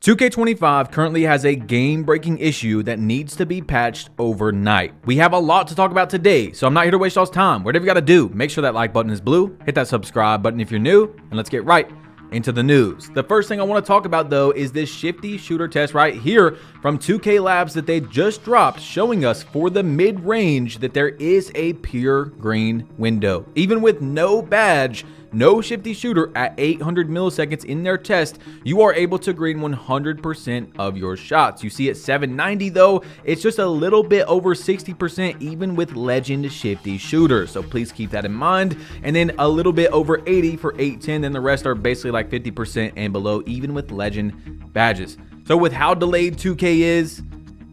2K25 currently has a game-breaking issue that needs to be patched overnight. We have a lot to talk about today, so I'm not here to waste y'all's time. Whatever you gotta do, make sure that like button is blue, hit that subscribe button if you're new, and let's get right into the news. The first thing I want to talk about though is this shifty shooter test right here from 2K Labs that they just dropped, showing us for the mid-range that there is a pure green window. Even with no badge, no shifty shooter at 800 milliseconds in their test, you are able to green 100% of your shots. You see at 790 though, it's just a little bit over 60% even with legend shifty shooters. So please keep that in mind. And then a little bit over 80 for 810, then the rest are basically like 50% and below even with legend badges. So with how delayed 2K is,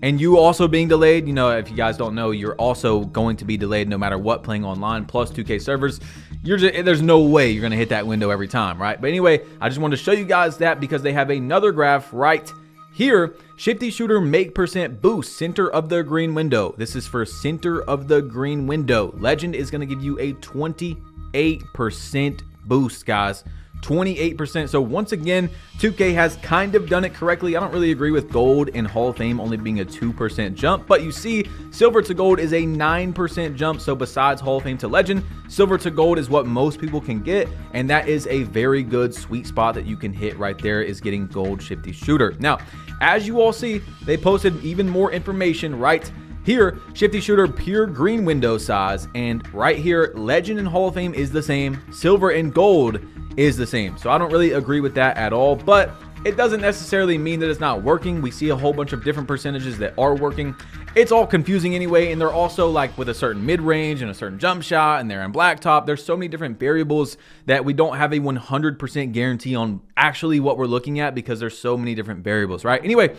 and you also being delayed, you know, if you guys don't know, you're also going to be delayed no matter what playing online plus 2K servers. There's no way you're going to hit that window every time, right? But anyway, I just wanted to show you guys that because they have another graph right here. Shifty shooter make percent boost, center of the green window. This is for center of the green window. Legend is going to give you a 28% boost, guys. 28%. So once again, 2K has kind of done it correctly. I don't really agree with gold and Hall of Fame only being a 2% jump, but you see silver to gold is a 9% jump. So besides Hall of Fame to legend, silver to gold is what most people can get, and that is a very good sweet spot that you can hit right there, is getting gold shifty shooter. Now, as you all see, they posted even more information right here. Shifty shooter pure green window size, and right here legend and Hall of Fame is the same, silver and gold is the same. So I don't really agree with that at all, but it doesn't necessarily mean that it's not working. We see a whole bunch of different percentages that are working. It's all confusing anyway, and they're also like with a certain mid-range and a certain jump shot, and they're in blacktop. There's so many different variables that we don't have a 100% guarantee on actually what we're looking at because there's so many different variables, right? Anyway,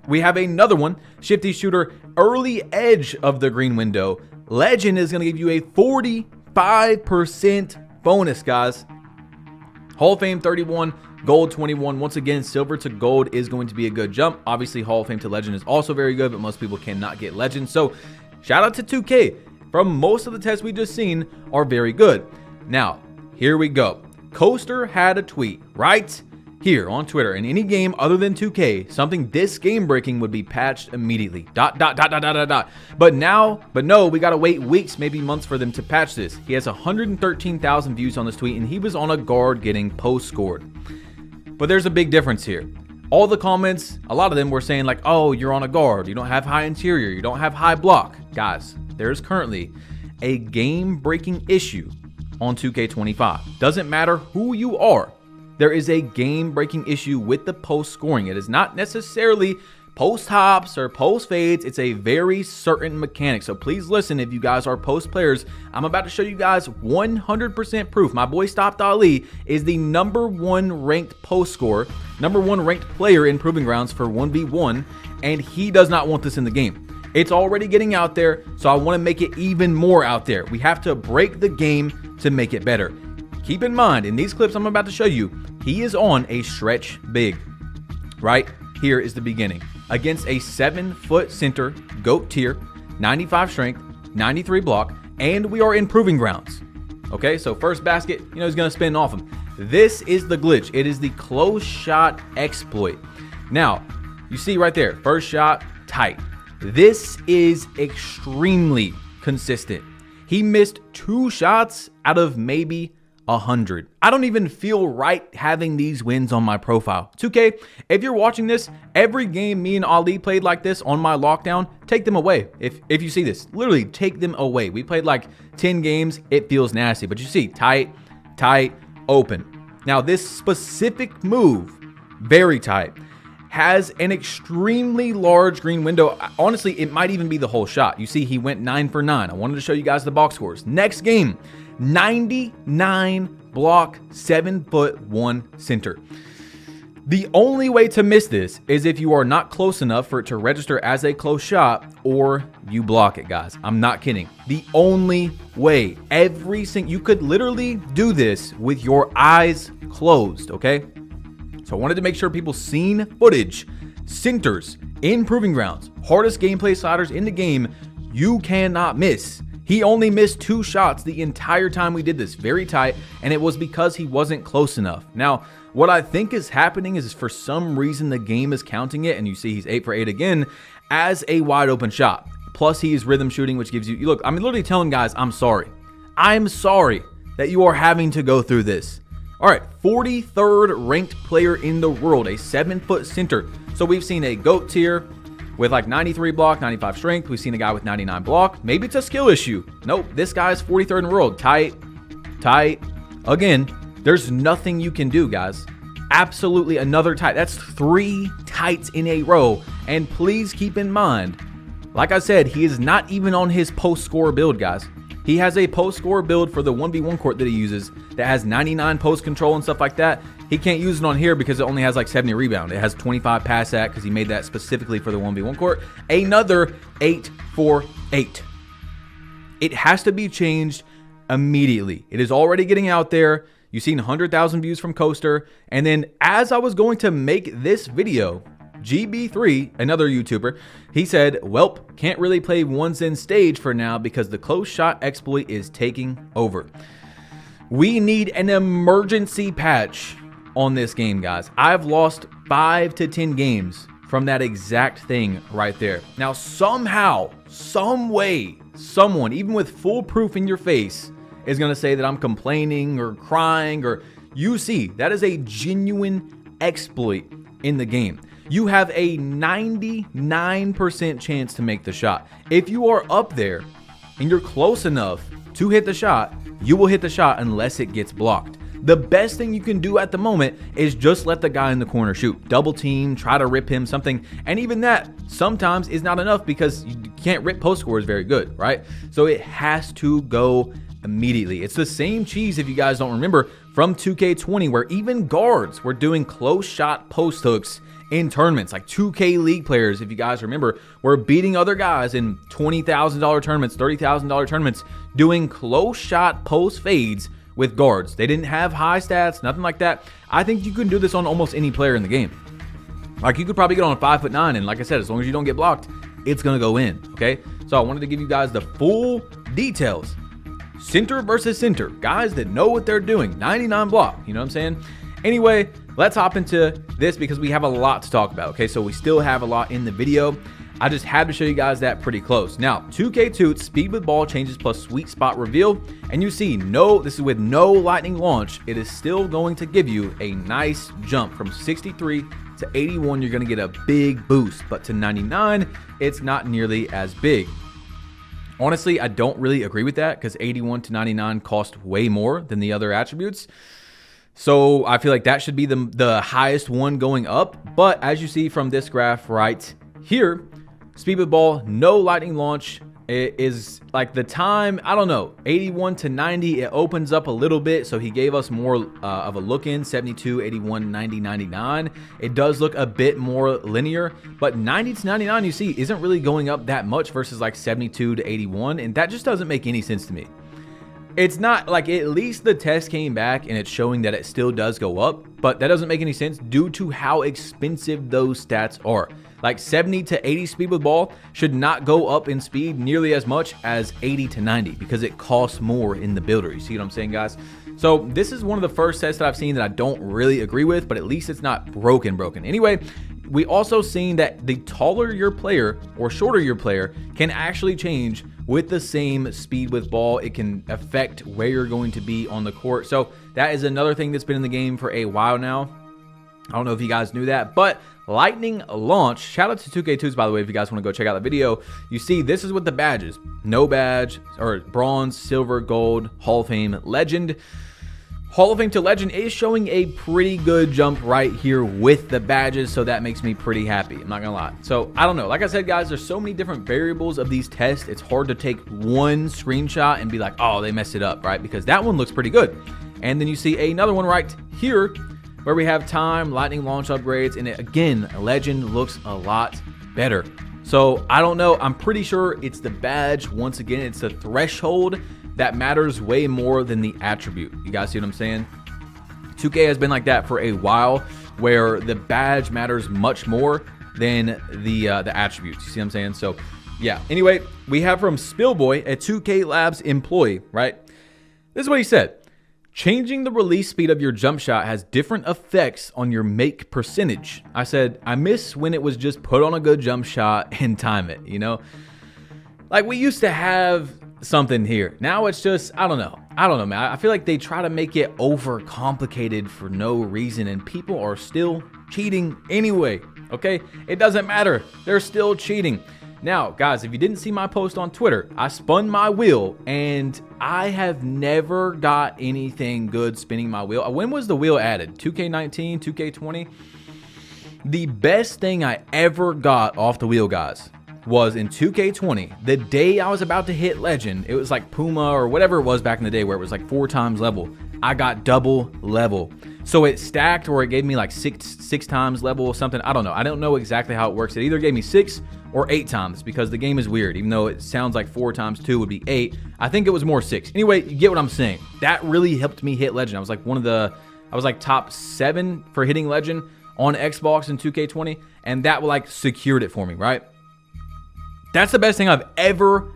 we have another one, shifty shooter early edge of the green window. Legend is going to give you a 45% bonus, guys. Hall of Fame 31, gold 21. Once again, silver to gold is going to be a good jump. Obviously, Hall of Fame to legend is also very good, but most people cannot get legend. So shout out to 2K. From most of the tests we just seen are very good. Now, here we go. Coaster had a tweet right here on Twitter. In any game other than 2K, something this game breaking would be patched immediately. ... But no, we gotta wait weeks, maybe months for them to patch this. He has 113,000 views on this tweet, and he was on a guard getting post scored. But there's a big difference here. All the comments, a lot of them were saying like, oh, you're on a guard, you don't have high interior, you don't have high block. Guys, there's currently a game breaking issue on 2K25. Doesn't matter who you are. There is a game-breaking issue with the post scoring. It is not necessarily post hops or post fades. It's a very certain mechanic. So please listen if you guys are post players. I'm about to show you guys 100% proof. My boy Stopped Ali is the #1 ranked post scorer, #1 ranked player in Proving Grounds for 1v1, and he does not want this in the game. It's already getting out there, so I want to make it even more out there. We have to break the game to make it better. Keep in mind, in these clips I'm about to show you, he is on a stretch big. Right here is the beginning. Against a 7-foot center, GOAT tier, 95 strength, 93 block, and we are in Proving Grounds. Okay, so first basket, you know, he's going to spin off him. This is the glitch. It is the close shot exploit. Now, you see right there, first shot, tight. This is extremely consistent. He missed 2 shots out of maybe 100. I don't even feel right having these wins on my profile. 2K, if you're watching this, every game me and Ali played like this on my lockdown, take them away. If you see this, literally take them away. We played like 10 games. It feels nasty, but you see, tight, open. Now this specific move, very tight, has an extremely large green window. Honestly, it might even be the whole shot. You see, he went 9 for 9. I wanted to show you guys the box scores. Next game, 99 block, 7'1" center. The only way to miss this is if you are not close enough for it to register as a close shot, or you block it, guys. I'm not kidding. The only way. You could literally do this with your eyes closed, okay? So I wanted to make sure people seen footage. Centers in Proving Grounds, hardest gameplay sliders in the game, you cannot miss. He only missed 2 shots the entire time we did this, very tight, and it was because he wasn't close enough. Now, What I think is happening is for some reason the game is counting it, and you see he's 8 for 8 again, as a wide open shot. Plus he is rhythm shooting, which gives you, look, I'm literally telling guys, I'm sorry. I'm sorry that you are having to go through this. All right, 43rd ranked player in the world, a 7-foot center. So we've seen a GOAT tier with like 93 block, 95 strength. We've seen a guy with 99 block. Maybe it's a skill issue. Nope, this guy's 43rd in the world. Tight. Again, there's nothing you can do, guys. Absolutely another tight. That's 3 tights in a row. And please keep in mind, like I said, he is not even on his post-score build, guys. He has a post-score build for the 1v1 court that he uses that has 99 post control and stuff like that. He can't use it on here because it only has like 70 rebound. It has 25 pass at because he made that specifically for the 1v1 court. Another 8 for 8. It has to be changed immediately. It is already getting out there. You've seen 100,000 views from Coaster. And then as I was going to make this video, GB3, another YouTuber, he said, "Welp, can't really play ones in stage for now because the close shot exploit is taking over." We need an emergency patch on this game, guys. I've lost 5 to 10 games from that exact thing right there. Now, somehow, some way, someone, even with full proof in your face, is going to say that I'm complaining or crying, or you see, that is a genuine exploit in the game. You have a 99% chance to make the shot. If you are up there and you're close enough to hit the shot, you will hit the shot unless it gets blocked. The best thing you can do at the moment is just let the guy in the corner shoot. Double team, try to rip him, something. And even that sometimes is not enough because you can't rip post scores very good, right? So it has to go immediately. It's the same cheese, if you guys don't remember, from 2K20, where even guards were doing close shot post hooks in tournaments. Like 2K League players, if you guys remember, were beating other guys in $20,000 tournaments, $30,000 tournaments, doing close shot post fades with guards. They didn't have high stats, nothing like that. I think you can do this on almost any player in the game. Like you could probably get on a 5'9", and like I said, as long as you don't get blocked, it's gonna go in, okay? So I wanted to give you guys the full details. Center versus center, guys that know what they're doing. 99 block, you know what I'm saying? Anyway, let's hop into this because we have a lot to talk about, okay? So we still have a lot in the video. I just had to show you guys that pretty close. Now, 2K Toots, speed with ball changes plus sweet spot reveal. And you see, this is with no lightning launch. It is still going to give you a nice jump from 63 to 81. You're gonna get a big boost, but to 99, it's not nearly as big. Honestly, I don't really agree with that because 81 to 99 cost way more than the other attributes. So I feel like that should be the highest one going up. But as you see from this graph right here, speed with ball, no lightning launch, it is like the time, I don't know, 81 to 90, it opens up a little bit. So he gave us more of a look in, 72, 81, 90, 99. It does look a bit more linear, but 90 to 99, you see, isn't really going up that much versus like 72 to 81. And that just doesn't make any sense to me. It's not like, at least the test came back and it's showing that it still does go up, but that doesn't make any sense due to how expensive those stats are. Like 70 to 80 speed with ball should not go up in speed nearly as much as 80 to 90 because it costs more in the builder. You see what I'm saying, guys? So this is one of the first tests that I've seen that I don't really agree with, but at least it's not broken. Anyway, we also seen that the taller your player or shorter your player can actually change with the same speed with ball. It can affect where you're going to be on the court. So that is another thing that's been in the game for a while now. I don't know if you guys knew that, but lightning launch, shout out to 2K2s, by the way, if you guys want to go check out the video. You see, this is with the badges. No badge, or bronze, silver, gold, Hall of Fame, legend. Hall of Fame to legend is showing a pretty good jump right here with the badges, so that makes me pretty happy. I'm not gonna lie. So I don't know. Like I said, guys, there's so many different variables of these tests. It's hard to take one screenshot and be like, oh, they messed it up, right? Because that one looks pretty good. And then you see another one right here where we have time, lightning launch upgrades, and again, legend looks a lot better. So I don't know. I'm pretty sure it's the badge. Once again, it's the threshold that matters way more than the attribute. You guys see what I'm saying? 2K has been like that for a while, where the badge matters much more than the attributes. You see what I'm saying? So yeah. Anyway, we have from Spillboy, a 2K Labs employee, right? This is what he said. Changing the release speed of your jump shot has different effects on your make percentage. I said, I miss when it was just put on a good jump shot and time it, you know? Like we used to have something here. Now it's just, I don't know, man. I feel like they try to make it over complicated for no reason, and people are still cheating anyway, okay? It doesn't matter. They're still cheating. Now, guys, if you didn't see my post on Twitter, I spun my wheel, and I have never got anything good spinning my wheel. When was the wheel added? 2K19, 2K20? The best thing I ever got off the wheel, guys, was in 2K20. The day I was about to hit Legend, it was like Puma or whatever it was back in the day where it was like 4 times level. I got double level. So it stacked, or it gave me like six times level or something. I don't know. I don't know exactly how it works. It either gave me 6 or 8 times, because the game is weird. Even though it sounds like 4 times 2 would be 8, I think it was more 6. Anyway, you get what I'm saying. That really helped me hit Legend. I was like top 7 for hitting Legend on Xbox in 2K20, and that like secured it for me, right? That's the best thing I've ever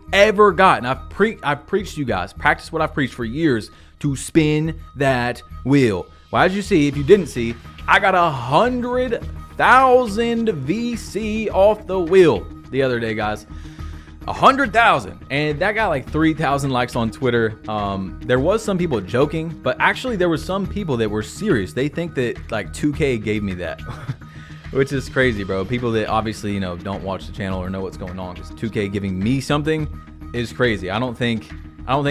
gotten. I've preached to you guys, practiced what I've preached for years, to spin that wheel. Well, as you see, if you didn't see, I got 100,000 VC off the wheel the other day, guys. 100,000, and that got like 3,000 likes on Twitter. There was some people joking, but actually there were some people that were serious. They think that like 2K gave me that. Which is crazy, bro. People that obviously, you know, don't watch the channel or know what's going on, because 2K giving me something is crazy. I don't think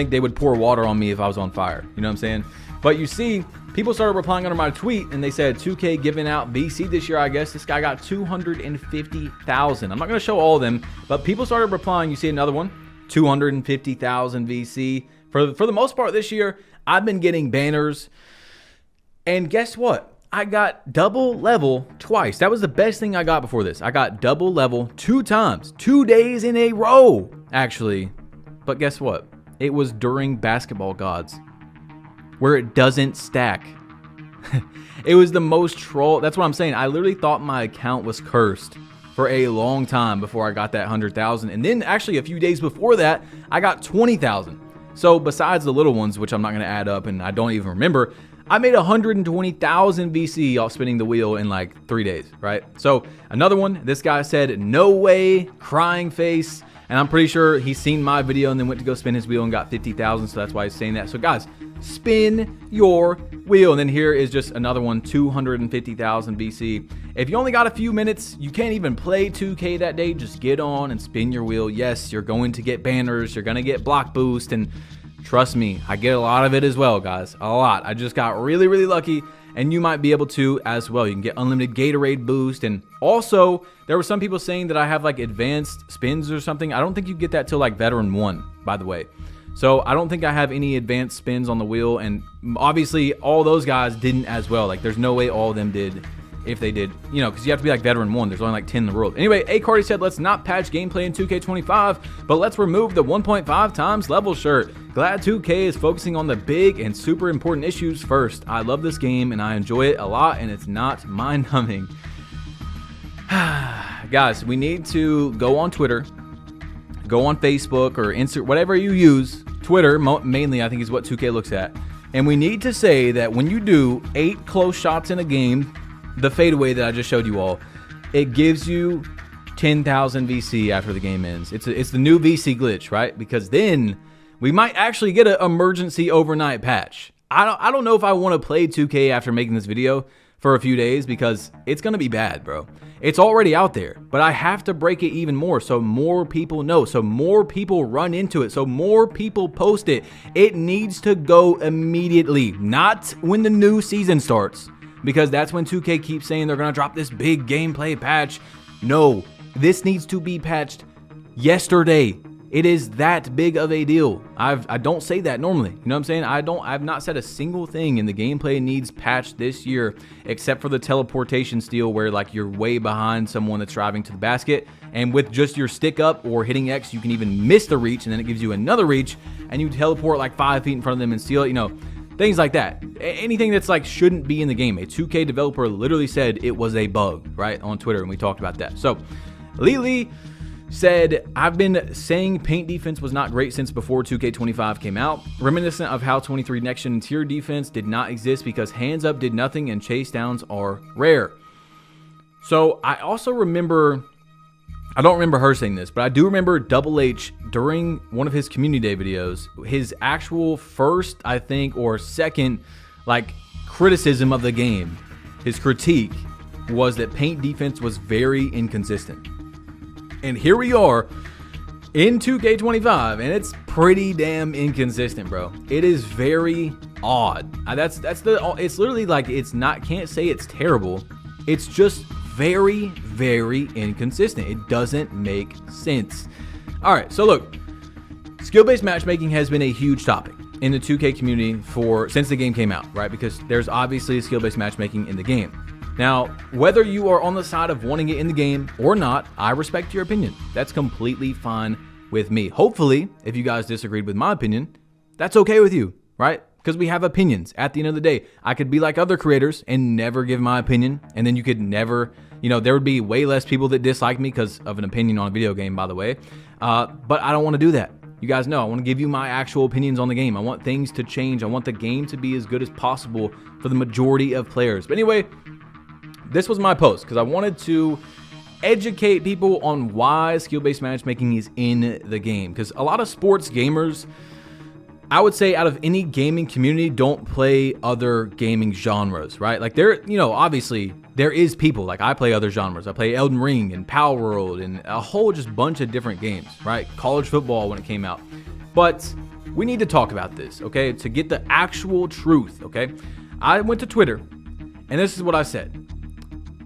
they would pour water on me if I was on fire. You know what I'm saying? But you see, people started replying under my tweet, and they said 2K giving out VC this year. I guess this guy got 250,000. I'm not going to show all of them, but people started replying. You see another one, 250,000 VC. For the most part this year, I've been getting banners. And guess what? I got double level twice. That was the best thing I got before this. I got double level 2 times, 2 days in a row, actually. But guess what? It was during Basketball Gods, where it doesn't stack. It was the most troll. That's what I'm saying. I literally thought my account was cursed for a long time before I got that 100,000. And then actually a few days before that, I got 20,000. So besides the little ones, which I'm not going to add up and I don't even remember, I made 120,000 VC off spinning the wheel in like 3 days, right? So another one, this guy said, no way, crying face. And I'm pretty sure he's seen my video and then went to go spin his wheel and got 50,000. So that's why he's saying that. So guys, spin your wheel. And then here is just another one, 250,000 VC. If you only got a few minutes, you can't even play 2K that day, just get on and spin your wheel. Yes, you're going to get banners. You're going to get block boost, and trust me, I get a lot of it as well, guys. A lot. I just got really, really lucky, and you might be able to as well. You can get unlimited Gatorade boost, and also there were some people saying that I have like advanced spins or something. I don't think you get that till like Veteran 1, by the way. So I don't think I have any advanced spins on the wheel, and obviously all those guys didn't as well. Like there's no way all of them did. If they did, you know, because you have to be like Veteran 1. There's only like 10 in the world. Anyway, A. Cardi said, let's not patch gameplay in 2K25, but let's remove the 1.5 times level shirt. Glad 2K is focusing on the big and super important issues first. I love this game and I enjoy it a lot, and it's not mind-numbing. Guys, we need to go on Twitter, go on Facebook or insert whatever you use. Twitter, mainly, I think is what 2K looks at. And we need to say that when you do 8 close shots in a game, the fadeaway that I just showed you all, it gives you 10,000 VC after the game ends. It's the new VC glitch, right? Because then we might actually get an emergency overnight patch. I don't know if I want to play 2K after making this video for a few days, because it's going to be bad, bro. It's already out there, but I have to break it even more so more people know, so more people run into it, so more people post it. It needs to go immediately, not when the new season starts. Because that's when 2K keeps saying they're going to drop this big gameplay patch. No, this needs to be patched yesterday. It is that big of a deal. I don't say that normally. You know what I'm saying? I've not said a single thing in the gameplay needs patched this year, except for the teleportation steal where like you're way behind someone that's driving to the basket. And with just your stick up or hitting X, you can even miss the reach, and then it gives you another reach and you teleport like 5 feet in front of them and steal it, you know. Things like that. Anything that's like shouldn't be in the game. A 2K developer literally said it was a bug, right, on Twitter, and we talked about that. So, Lily, said, I've been saying paint defense was not great since before 2K25 came out, reminiscent of how 23 next gen interior defense did not exist because hands up did nothing and chase downs are rare. So I also remember, I don't remember her saying this, but I do remember Double H during one of his community day videos, his actual first, I think, or second, like, criticism of the game, his critique was that paint defense was very inconsistent. And here we are in 2K25, and it's pretty damn inconsistent, bro. It is very odd. It's literally like, it's not, can't say it's terrible. It's just very, very inconsistent. It doesn't make sense. All right, so look, skill-based matchmaking has been a huge topic in the 2K community since the game came out, right? Because there's obviously skill-based matchmaking in the game. Now, whether you are on the side of wanting it in the game or not, I respect your opinion. That's completely fine with me. Hopefully, if you guys disagreed with my opinion, that's okay with you, right? Because we have opinions. At the end of the day, I could be like other creators and never give my opinion, and then you could never, there would be way less people that dislike me because of an opinion on a video game, by the way. But I don't want to do that. You guys know I want to give you my actual opinions on the game. I want things to change. I want the game to be as good as possible for the majority of players. But anyway, this was my post because I wanted to educate people on why skill-based matchmaking is in the game. Because a lot of sports gamers, I would say out of any gaming community, don't play other gaming genres, right? Like obviously there is people, like I play other genres. I play Elden Ring and Power World and a whole just bunch of different games, right? College football when it came out. But we need to talk about this, okay? To get the actual truth, okay? I went to Twitter and this is what I said.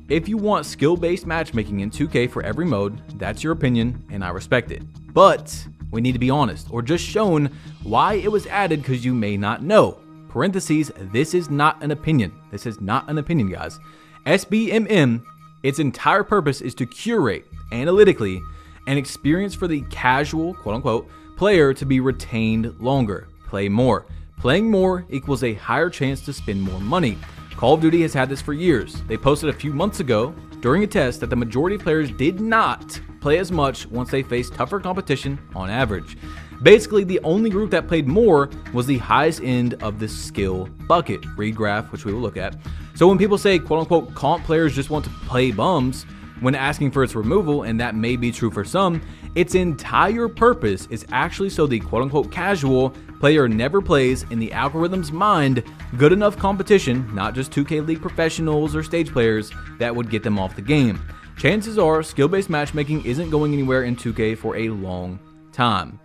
If you want skill-based matchmaking in 2K for every mode, that's your opinion and I respect it. But we need to be honest, or just shown why it was added because you may not know. Parentheses, this is not an opinion. This is not an opinion, guys. SBMM, its entire purpose is to curate, analytically, an experience for the casual, quote-unquote, player to be retained longer. Play more. Playing more equals a higher chance to spend more money. Call of Duty has had this for years. They posted a few months ago during a test that the majority of players did not play as much once they faced tougher competition on average. Basically, the only group that played more was the highest end of the skill bucket, read graph, which we will look at. So when people say, quote unquote, comp players just want to play bums when asking for its removal, and that may be true for some, its entire purpose is actually so the quote unquote casual player never plays in the algorithm's mind good enough competition, not just 2K League professionals or stage players, that would get them off the game. Chances are skill-based matchmaking isn't going anywhere in 2K for a long time.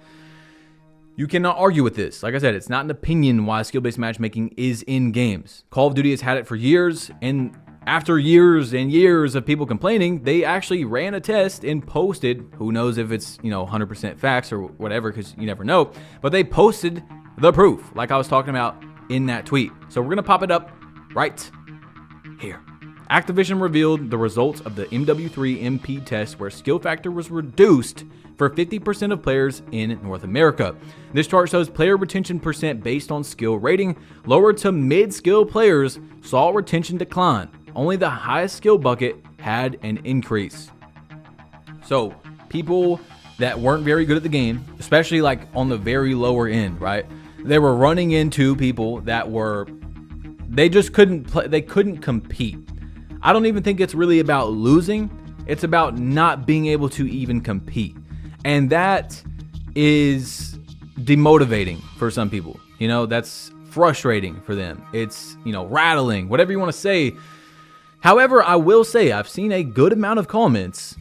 You cannot argue with this. Like I said, it's not an opinion why skill-based matchmaking is in games. Call of Duty has had it for years, and after years and years of people complaining, they actually ran a test and posted, who knows if it's 100% facts or whatever, because you never know, but they posted the proof, like I was talking about in that tweet. So we're gonna pop it up right here. Activision revealed the results of the MW3 MP test where skill factor was reduced for 50% of players in North America. This chart shows player retention percent based on skill rating. Lower to mid-skill players saw retention decline. Only the highest skill bucket had an increase. So people that weren't very good at the game, especially like on the very lower end, right? They were running into people that they just couldn't play, they couldn't compete. I don't even think it's really about losing. It's about not being able to even compete. And that is demotivating for some people. That's frustrating for them. It's, rattling, whatever you want to say. However, I will say I've seen a good amount of comments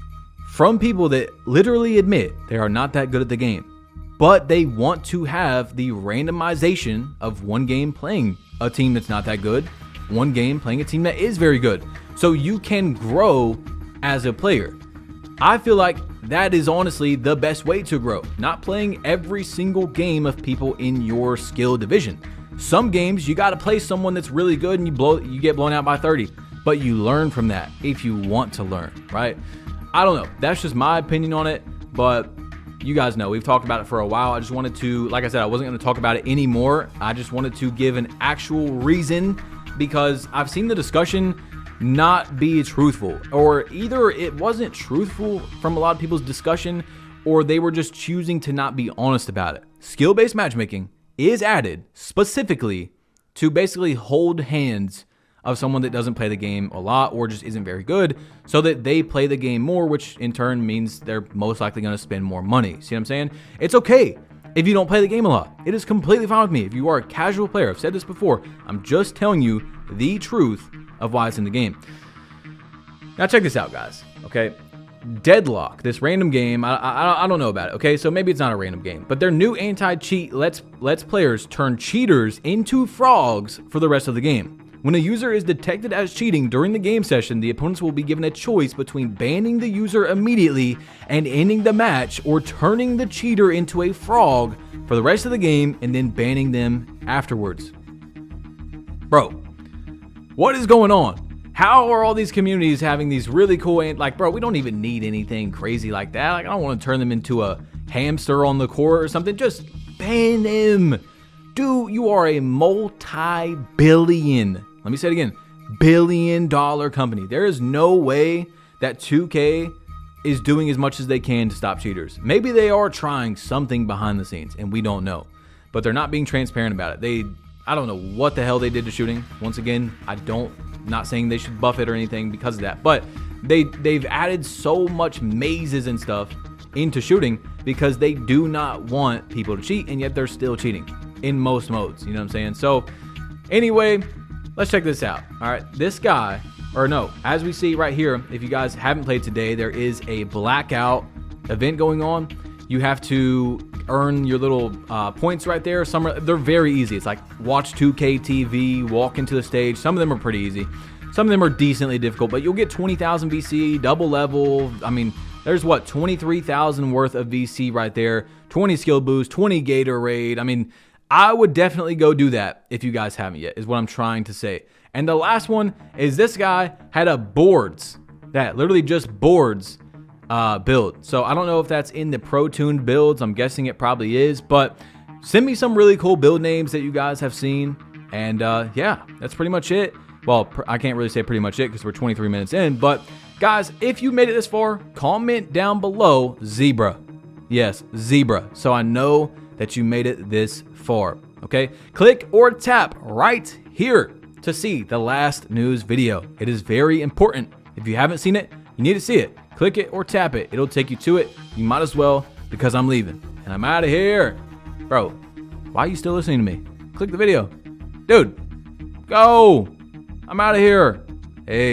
from people that literally admit they are not that good at the game, but they want to have the randomization of one game playing a team that's not that good, one game playing a team that is very good, so you can grow as a player. I feel like that is honestly the best way to grow, not playing every single game of people in your skill division. Some games you got to play someone that's really good and you get blown out by 30. But you learn from that if you want to learn, right? I don't know. That's just my opinion on it, but you guys know we've talked about it for a while. I just wanted to, like I said, I wasn't going to talk about it anymore. I just wanted to give an actual reason because I've seen the discussion, not be truthful, or either it wasn't truthful from a lot of people's discussion, or they were just choosing to not be honest about it. Skill-based matchmaking is added specifically to basically hold hands of someone that doesn't play the game a lot or just isn't very good, so that they play the game more, which in turn means they're most likely going to spend more money. See what I'm saying? It's okay if you don't play the game a lot. It is completely fine with me. If you are a casual player, I've said this before, I'm just telling you the truth of why it's in the game. Now check this out, guys, okay? Deadlock, this random game, I don't know about it, okay? So maybe it's not a random game, but their new anti-cheat lets players turn cheaters into frogs for the rest of the game. When a user is detected as cheating during the game session, the opponents will be given a choice between banning the user immediately and ending the match, or turning the cheater into a frog for the rest of the game and then banning them afterwards. Bro, what is going on? How are all these communities having these really cool, like, bro, we don't even need anything crazy like that. Like, I don't want to turn them into a hamster on the court or something. Just ban them. Dude, you are a multi-billion, let me say it again, billion-dollar company. There is no way that 2K is doing as much as they can to stop cheaters. Maybe they are trying something behind the scenes and we don't know, but they're not being transparent about it. I don't know what the hell they did to shooting. Once again, not saying they should buff it or anything because of that, but they've added so much mazes and stuff into shooting because they do not want people to cheat, and yet they're still cheating in most modes. You know what I'm saying? So anyway, let's check this out. All right, this guy, or no, as we see right here, if you guys haven't played today, there is a blackout event going on. You have to earn your little points right there. They're very easy. It's like watch 2K TV, walk into the stage. Some of them are pretty easy. Some of them are decently difficult, but you'll get 20,000 VC, double level. I mean, there's what, 23,000 worth of VC right there, 20 skill boost, 20 Gatorade. I mean, I would definitely go do that if you guys haven't yet, is what I'm trying to say. And the last one is this guy had a boards, that literally just boards build. So I don't know if that's in the pro-tuned builds. I'm guessing it probably is, but send me some really cool build names that you guys have seen. And yeah, that's pretty much it. Well, I can't really say pretty much it because we're 23 minutes in, but guys, if you made it this far, comment down below zebra. Yes, zebra. So I know that you made it this far, okay? Click or tap right here to see the last news video. It is very important. If you haven't seen it, you need to see it. Click it or tap it. It'll take you to it. You might as well, because I'm leaving and I'm out of here. Bro, why are you still listening to me? Click the video. Dude, go. I'm out of here. Hey.